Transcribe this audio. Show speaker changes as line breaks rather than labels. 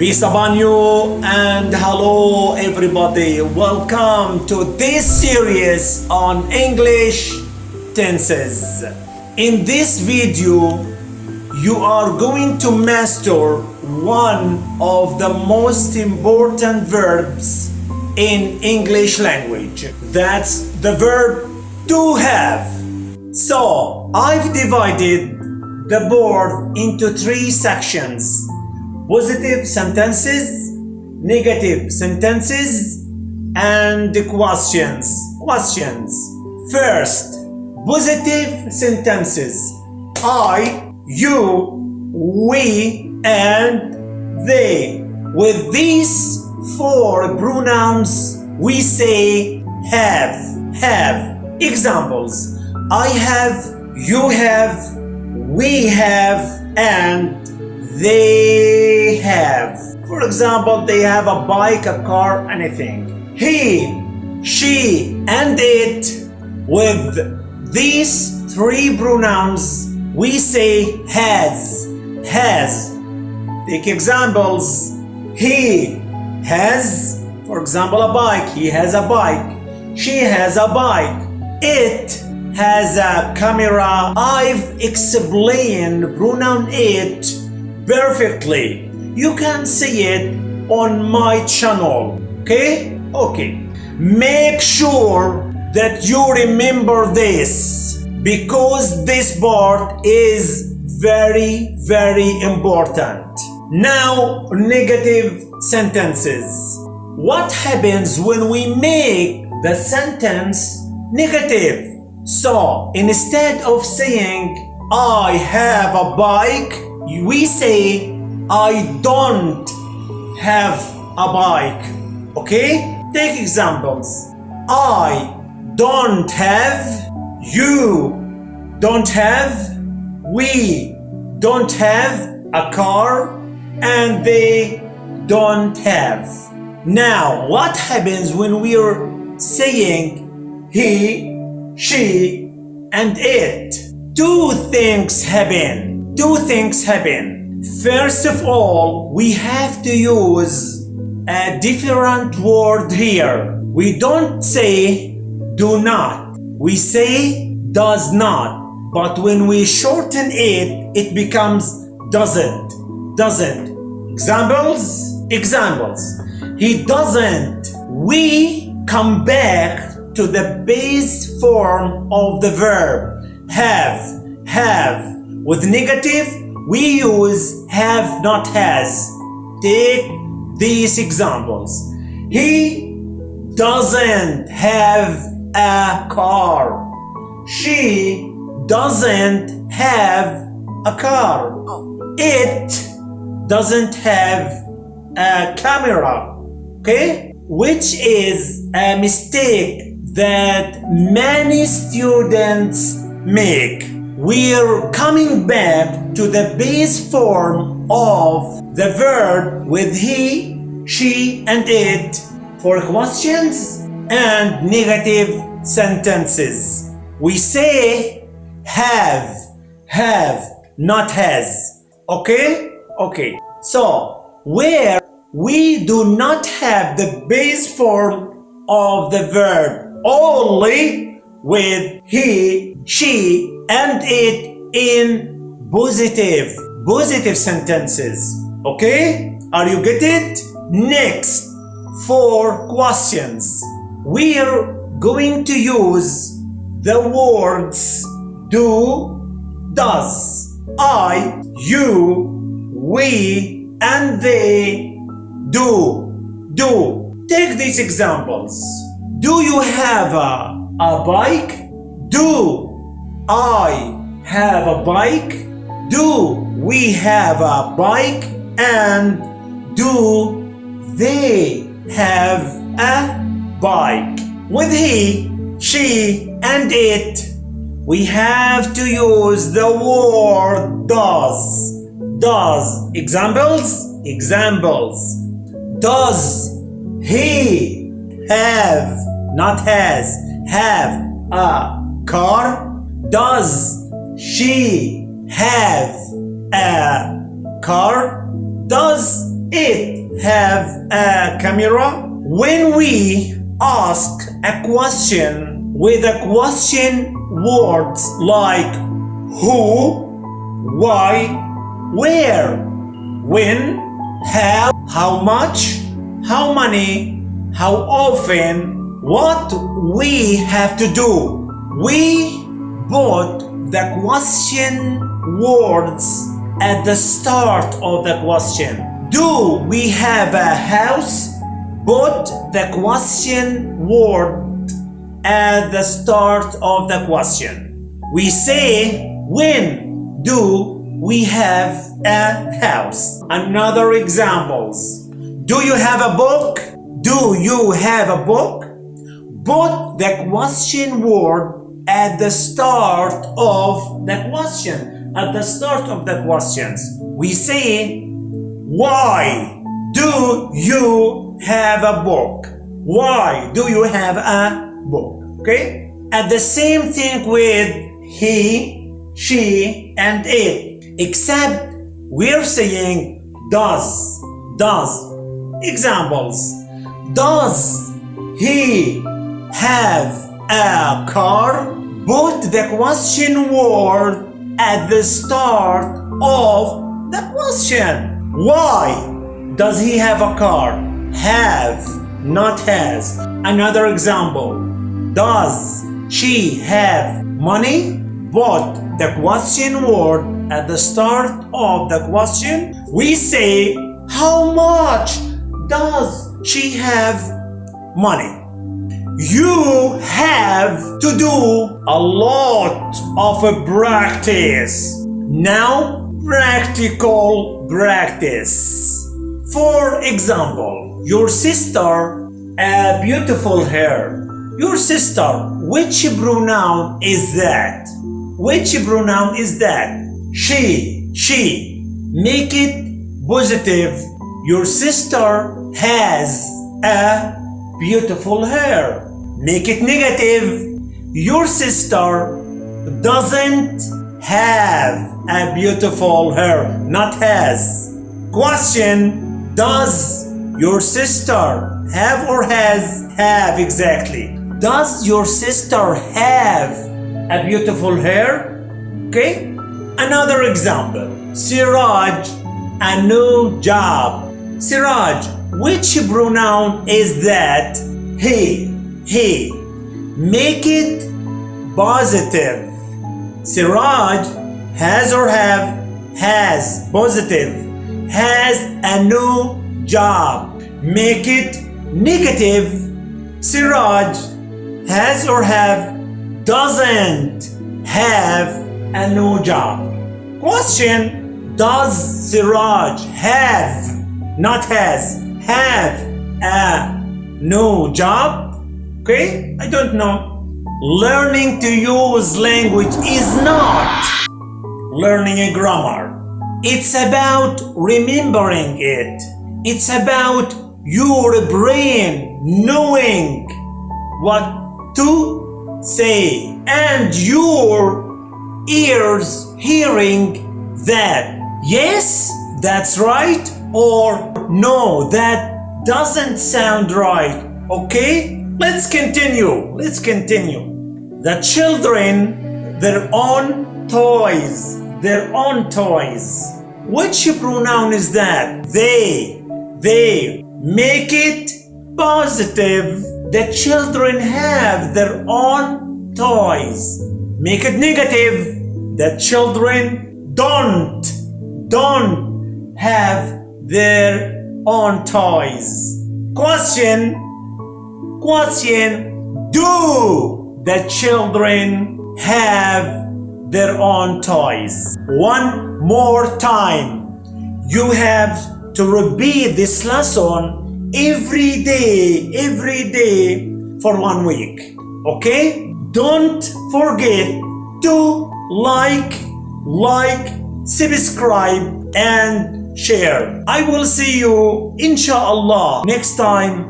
Peace upon you and hello everybody. Welcome to this series on English tenses. In this video, you are going to master one of the most important verbs in English language. That's the verb to have. So, I've divided the board into three sections. Positive sentences, negative sentences, and questions. First, positive sentences. I, you, we, and they. With these four pronouns, we say have. Examples: I have, you have, we have, and they have. For example, they have a bike, a car, anything. He, she, and it. With these three pronouns, we say has. Take examples. He has, for example, a bike. He has a bike. She has a bike. It has a camera. I've explained pronoun it perfectly. You can see it on my channel. Okay? Make sure that you remember this because this part is very, very important. Now, negative sentences. What happens when we make the sentence negative? So, instead of saying I have a bike, we say I don't have a bike. Okay? Take examples. I don't have, you don't have, we don't have a car, and they don't have. Now, what happens when we are saying he, she, and it? Two things happen. First of all, we have to use a different word here. We don't say do not. We say does not. But when we shorten it, it becomes doesn't. Examples. He doesn't. We come back to the base form of the verb have. With negative, we use have, not has. Take these examples. He doesn't have a car. She doesn't have a car. It doesn't have a camera. Okay? Which is a mistake that many students make. We're coming back to the base form of the verb with he, she, and it for questions and negative sentences. We say have, not has. Okay? So, where we do not have the base form of the verb, only with he, she, and it in positive sentences. Okay? Are you get it? Next, for questions, we're going to use the words do, does, I, you, we, and they do. Take these examples. Do you have a bike? Do I have a bike? Do we have a bike? And do they have a bike? With he, she, and it, we have to use the word does. Examples. Does he have, not has, have a car? Does she have a car? Does it have a camera? When we ask a question with a question words like who, why, where, when, how much, how many, how often, what we have to do. We put the question words at the start of the question. Do we have a house? Put the question word at the start of the question. We say, when do we have a house? Another examples. Do you have a book? Do you have a book? Put the question word at the start of the question. At the start of the questions. We say, why do you have a book? Why do you have a book? Okay? And the same thing with he, she, and it. Except we're saying does. Examples. Does he have a car? Put the question word at the start of the question. Why does he have a car? Have, not has. Another example. Does she have money? Put the question word at the start of the question. We say, how much does she have money? You have to do a lot of practice. Now, practical practice. For example, your sister, a beautiful hair. Your sister, which pronoun is that? Which pronoun is that? She. Make it positive. Your sister has a beautiful hair. Make it negative. Your sister doesn't have a beautiful hair. Not has. Question. Does your sister have or has? Have, exactly. Does your sister have a beautiful hair? Okay. Another example. Siraj, a new job. Siraj, which pronoun is that? He. Make it positive. Siraj has or have? Has, positive. Has a new job. Make it negative. Siraj has or have? Doesn't have a new job. Question. Does Siraj have, not has, have a new job? Okay, I don't know. Learning to use language is not learning a grammar. It's about remembering it. It's about your brain knowing what to say and your ears hearing that. Yes, that's right, or no, that doesn't sound right. Okay? Let's continue. The children, their own toys. Which pronoun is that? They. Make it positive. The children have their own toys. Make it negative. The children don't have their own toys. Question. Do the children have their own toys? One more time. You have to repeat this lesson every day for 1 week. Okay? Don't forget to like, subscribe, and share. I will see you, inshallah, next time.